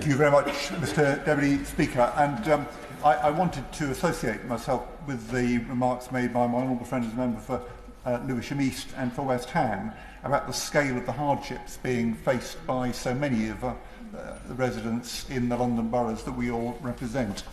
Thank you very much, Mr. Deputy Speaker. And I wanted to associate myself with the remarks made by my honourable friend as a member for Lewisham East and for West Ham about the scale of the hardships being faced by so many of the residents in the London boroughs that we all represent.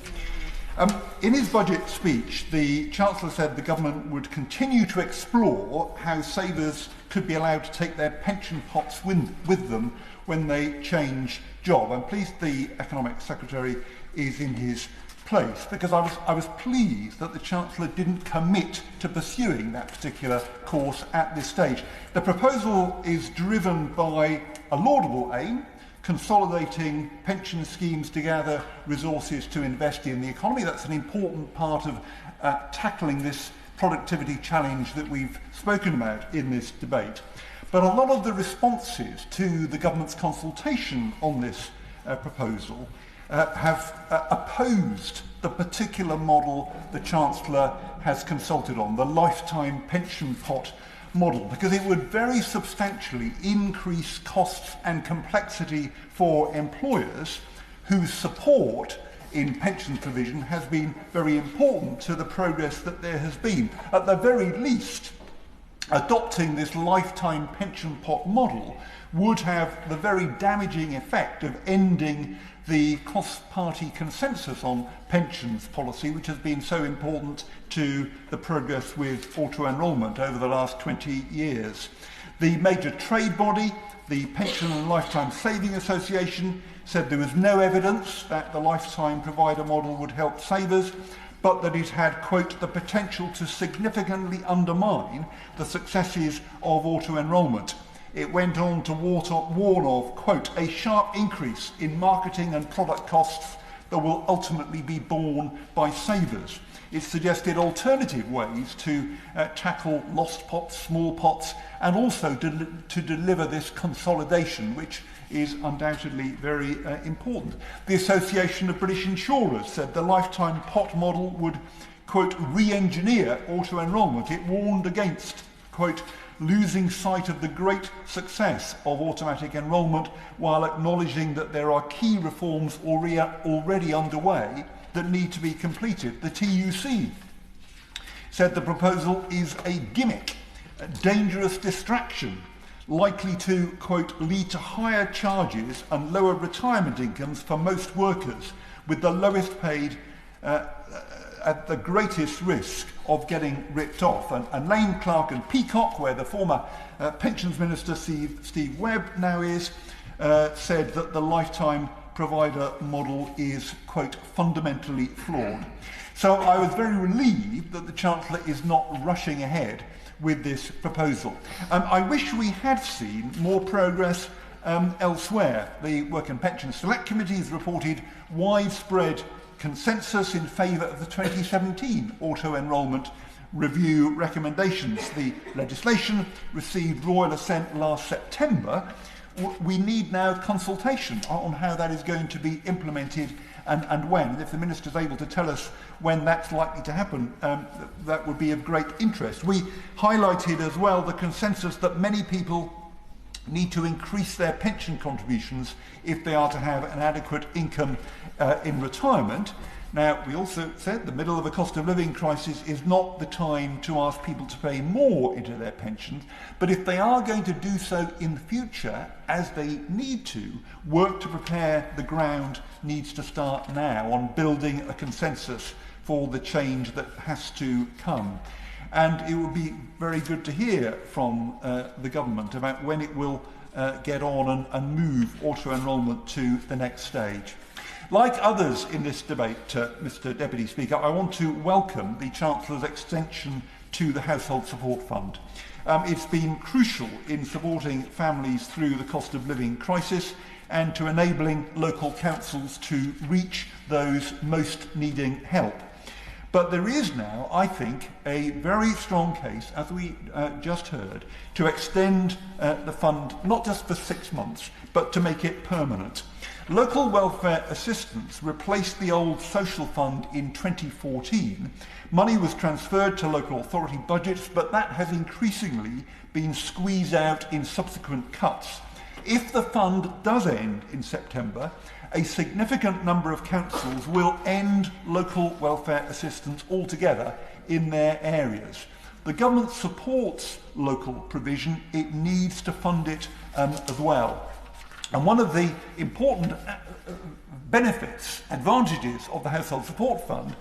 In his budget speech, the Chancellor said the government would continue to explore how savers could be allowed to take their pension pots with them when they change job. I'm pleased the Economic Secretary is in his place, because I was pleased that the Chancellor didn't commit to pursuing that particular course at this stage. The proposal is driven by a laudable aim, consolidating pension schemes to gather resources to invest in the economy. That's an important part of tackling this productivity challenge that we've spoken about in this debate. But a lot of the responses to the government's consultation on this proposal have opposed the particular model the Chancellor has consulted on, the lifetime pension pot model, because it would very substantially increase costs and complexity for employers whose support in pension provision has been very important to the progress that there has been. At the very least, adopting this lifetime pension pot model would have the very damaging effect of ending the cross-party consensus on pensions policy, which has been so important to the progress with auto-enrolment over the last 20 years. The major trade body, the Pension and Lifetime Saving Association, said there was no evidence that the lifetime provider model would help savers, but that it had, quote, the potential to significantly undermine the successes of auto-enrolment. It went on to warn of, quote, a sharp increase in marketing and product costs that will ultimately be borne by savers. It suggested alternative ways to tackle lost pots, small pots, and also to deliver this consolidation, which is undoubtedly very important. The Association of British Insurers said the lifetime pot model would, quote, re-engineer auto-enrolment. It warned against, quote, losing sight of the great success of automatic enrolment while acknowledging that there are key reforms already underway that need to be completed. The TUC said the proposal is a gimmick, a dangerous distraction, likely to, quote, lead to higher charges and lower retirement incomes for most workers, with the lowest paid at the greatest risk of getting ripped off. And Lane, Clark and Peacock, where the former Pensions Minister Steve Webb now is, said that the lifetime provider model is, quote, fundamentally flawed. So I was very relieved that the Chancellor is not rushing ahead with this proposal. I wish we had seen more progress elsewhere. The Work and Pension Select Committee has reported widespread consensus in favour of the 2017 auto-enrolment review recommendations. The legislation received royal assent last September. We need now consultation on how that is going to be implemented and when. If the Minister is able to tell us when that's likely to happen, that would be of great interest. We highlighted as well the consensus that many people need to increase their pension contributions if they are to have an adequate income in retirement. Now, we also said the middle of a cost of living crisis is not the time to ask people to pay more into their pensions, but if they are going to do so in the future, as they need to, work to prepare the ground needs to start now on building a consensus for the change that has to come. And it would be very good to hear from the government about when it will get on and move auto-enrolment to the next stage. Like others in this debate, Mr. Deputy Speaker, I want to welcome the Chancellor's extension to the Household Support Fund. It's been crucial in supporting families through the cost of living crisis and to enabling local councils to reach those most needing help. But there is now, I think, a very strong case, as we just heard, to extend the fund not just for 6 months, but to make it permanent. Local welfare assistance replaced the old social fund in 2014. Money was transferred to local authority budgets, but that has increasingly been squeezed out in subsequent cuts. If the fund does end in September, a significant number of councils will end local welfare assistance altogether in their areas. The government supports local provision, it needs to fund it as well. And one of the important benefits, advantages of the Household Support Fund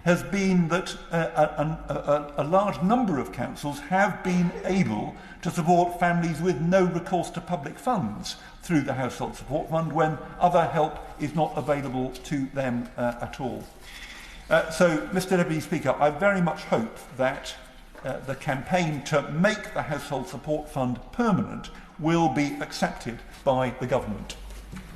has been that a large number of councils have been able to support families with no recourse to public funds through the Household Support Fund when other help is not available to them at all. So, Mr Deputy Speaker, I very much hope that the campaign to make the Household Support Fund permanent will be accepted by the government.